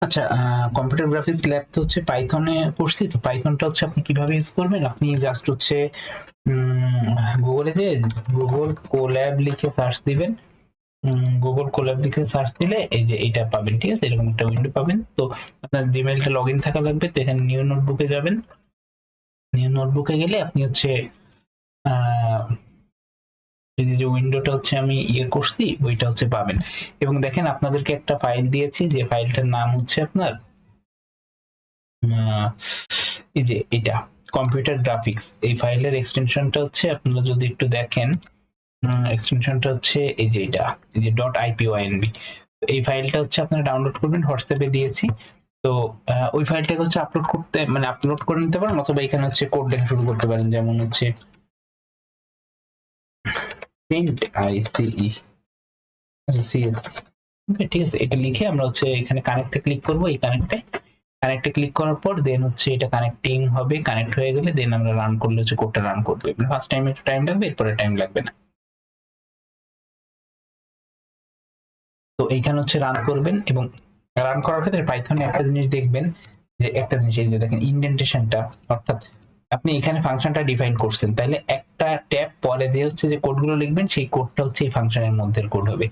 আচ্ছা, computer graphics lab তো হচ্ছে পাইথনে পড়ছি, তো পাইথনটা হচ্ছে আপনি কিভাবে ইউজ করবেন, আপনি জাস্ট হচ্ছে গুগলে যে গুগল কোল্যাব লিখে সার্চ দিবেন। গুগল কোল্যাব লিখে সার্চ দিলে এই যে এটা পাবেন, ঠিক আছে, এরকম একটা উইন্ডো পাবেন। তো আপনার জিমেইলটা লগ ইন থাকা লাগবে, তো এখানে নিউ নোটবুকে যাবেন। নিউ নোটবুকে গেলে আপনি হচ্ছে আহ এই যে উইন্ডোটা হচ্ছে আমি করছি ওইটা হচ্ছে পাবেন। এবং দেখেন আপনাদেরকে একটা ফাইল দিয়েছি, যে ফাইলটার নাম হচ্ছে আপনার আহ, এই যে এটা কম্পিউটার গ্রাফিক্স। এই ফাইলের এক্সটেনশনটা হচ্ছে আপনারা যদি একটু দেখেন, এক্সটেনশনটা হচ্ছে এই যে এটা, এই যে .ipynb। এই ফাইলটা হচ্ছে আপনারা ডাউনলোড করবেন, হোয়াটসঅ্যাপে দিয়েছি। তো ওই ফাইলটাকে হচ্ছে আপলোড করতে, মানে আপলোড করে নিতে পারেন, অথবা এখানে হচ্ছে কোড লেখা শুরু করতে পারেন, যেমন হচ্ছে প্রিন্ট আইসিই সিএসসি। ওকে, ঠিক আছে, এটা লিখে আমরা হচ্ছে এখানে কানেক্টে ক্লিক করব। এই কানেক্টে ক্লিক করার পর দেন হচ্ছে এটা কানেক্টিং হবে, কানেক্ট হয়ে গেলে দেন আমরা রান করলে হচ্ছে কোডটা রান করবে। ফার্স্ট টাইম একটু টাইম লাগবে, এরপরে টাইম লাগবে না। তো এইখানে হচ্ছে রান করবেন, এবং রান করার ক্ষেত্রে পাইথনে একটা জিনিস দেখবেন, যে একটা জিনিস এই যে দেখেন ইন্ডেন্টেশনটা, অর্থাৎ আপনি এখানে ফাংশনটা ডিফাইন করছেন, তাহলে একটা ট্যাব পরে যে হচ্ছে যে কোডগুলো লিখবেন সেই কোডটা হচ্ছে এই ফাংশনের মধ্যে কোড হবে,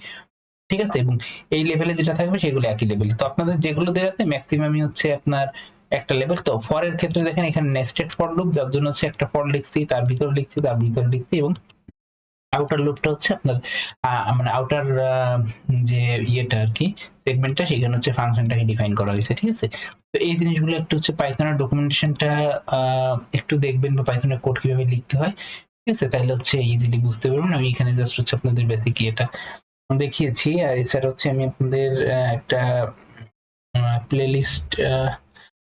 ঠিক আছে। এবং এই লেভেলে যেটা থাকবে সেগুলো একই লেভেল। তো আপনাদের যেগুলো দেওয়া আছে ম্যাক্সিমামই হচ্ছে আপনার একটা লেভেল। তো ফরের ক্ষেত্রে দেখেন এখানে নেস্টেড ফর লুপ, যার জন্য হচ্ছে একটা ফর লিখছি, তার ভিতর লিখছি, তার ভিতর লিখছি, এবং আউটার লুপটা হচ্ছে আপনার মানে আউটার যে ইয়েটা আর কি, সেগমেন্টটা, সেখানে হচ্ছে ফাংশনটাকে ডিফাইন করা হয়েছে, ঠিক আছে। তো এই জিনিসগুলো একটু হচ্ছে পাইথনের ডকুমেন্টেশনটা একটু দেখবেন, বা পাইথনের কোড কিভাবে লিখতে হয়, ঠিক আছে, তাহলে হচ্ছে ইজিলি বুঝতে পারবেন। আমি এখানে জাস্ট হচ্ছে আপনাদের বেসিক এটা দেখিয়েছি। আর এছাড়া হচ্ছে আমি আপনাদের একটা প্লেলিস্ট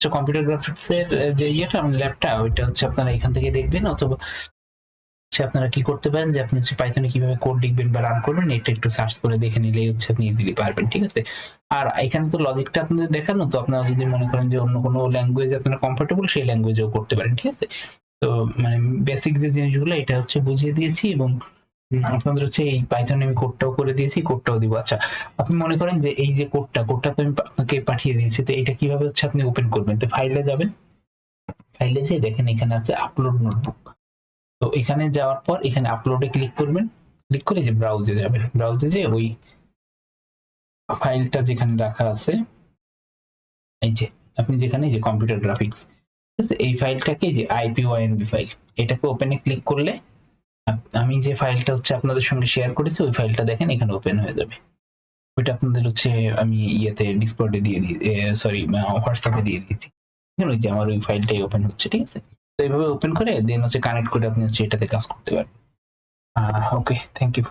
কম্পিউটার গ্রাফিক্স এর যে ইয়েটা মানে ল্যাবটা, ওইটা হচ্ছে আপনারা এখান থেকে দেখবেন, অথবা আপনারা কি করতে পারেন যে আপনি হচ্ছে পাইথনে কিভাবে কোড লিখবেন বা রান করবেন এটা একটু সার্চ করে দেখে নিলেই হচ্ছে আপনি ইজিলি পারবেন, ঠিক আছে। আর এখানে তো লজিকটা আপনাদের দেখানো, তো আপনারা যদি মনে করেন যে অন্য কোনো ল্যাঙ্গুয়েজ আপনারা কমফোর্টেবল, সেই ল্যাঙ্গুয়েজেও করতে পারেন, ঠিক আছে। তো মানে বেসিক যে জিনিসগুলো এটা হচ্ছে বুঝিয়ে দিয়েছি, এবং আপনাদের হচ্ছে এই পাইথনে আমি কোডটাও করে দিয়েছি, কোডটাও দিব। আচ্ছা, আপনি মনে করেন যে এই যে কোডটা তো আমি আপনাকে পাঠিয়ে দিয়েছি, তো এটা কিভাবে হচ্ছে আপনি ওপেন করবেন, তো ফাইলে যাবেন, ফাইলে যেয়ে দেখেন এখানে আছে আপলোড নোটবুক। তো এখানে যাওয়ার পর এখানে আপলোডে ক্লিক করবেন, ক্লিক করে যে ব্রাউজে যাবেন, ব্রাউজে যে ওই ফাইলটা যেখানে রাখা আছে, এই যে আপনি যেখানে যে কম্পিউটার গ্রাফিক্স, ঠিক আছে, এই ফাইলটাকে যে আইপিওআইএনবি ফাইল, এটাকে ওপেনে ক্লিক করলে আমি যে ফাইলটা হচ্ছে আপনাদের সঙ্গে শেয়ার করেছি ওই ফাইলটা দেখেন এখানে ওপেন হয়ে যাবে। ওইটা আপনাদের হচ্ছে আমি ইয়েতে ডিসকর্ডে দিয়ে দিই, সরি হোয়াটসঅ্যাপে দিয়ে দিয়েছি। ওই যে আমার ওই ফাইলটাই ওপেন হচ্ছে, ঠিক আছে। তো এইভাবে ওপেন করে দেন হচ্ছে কানেক্ট করে আপনি হচ্ছে এটাতে কাজ করতে পারেন। ওকে, থ্যাংক ইউ।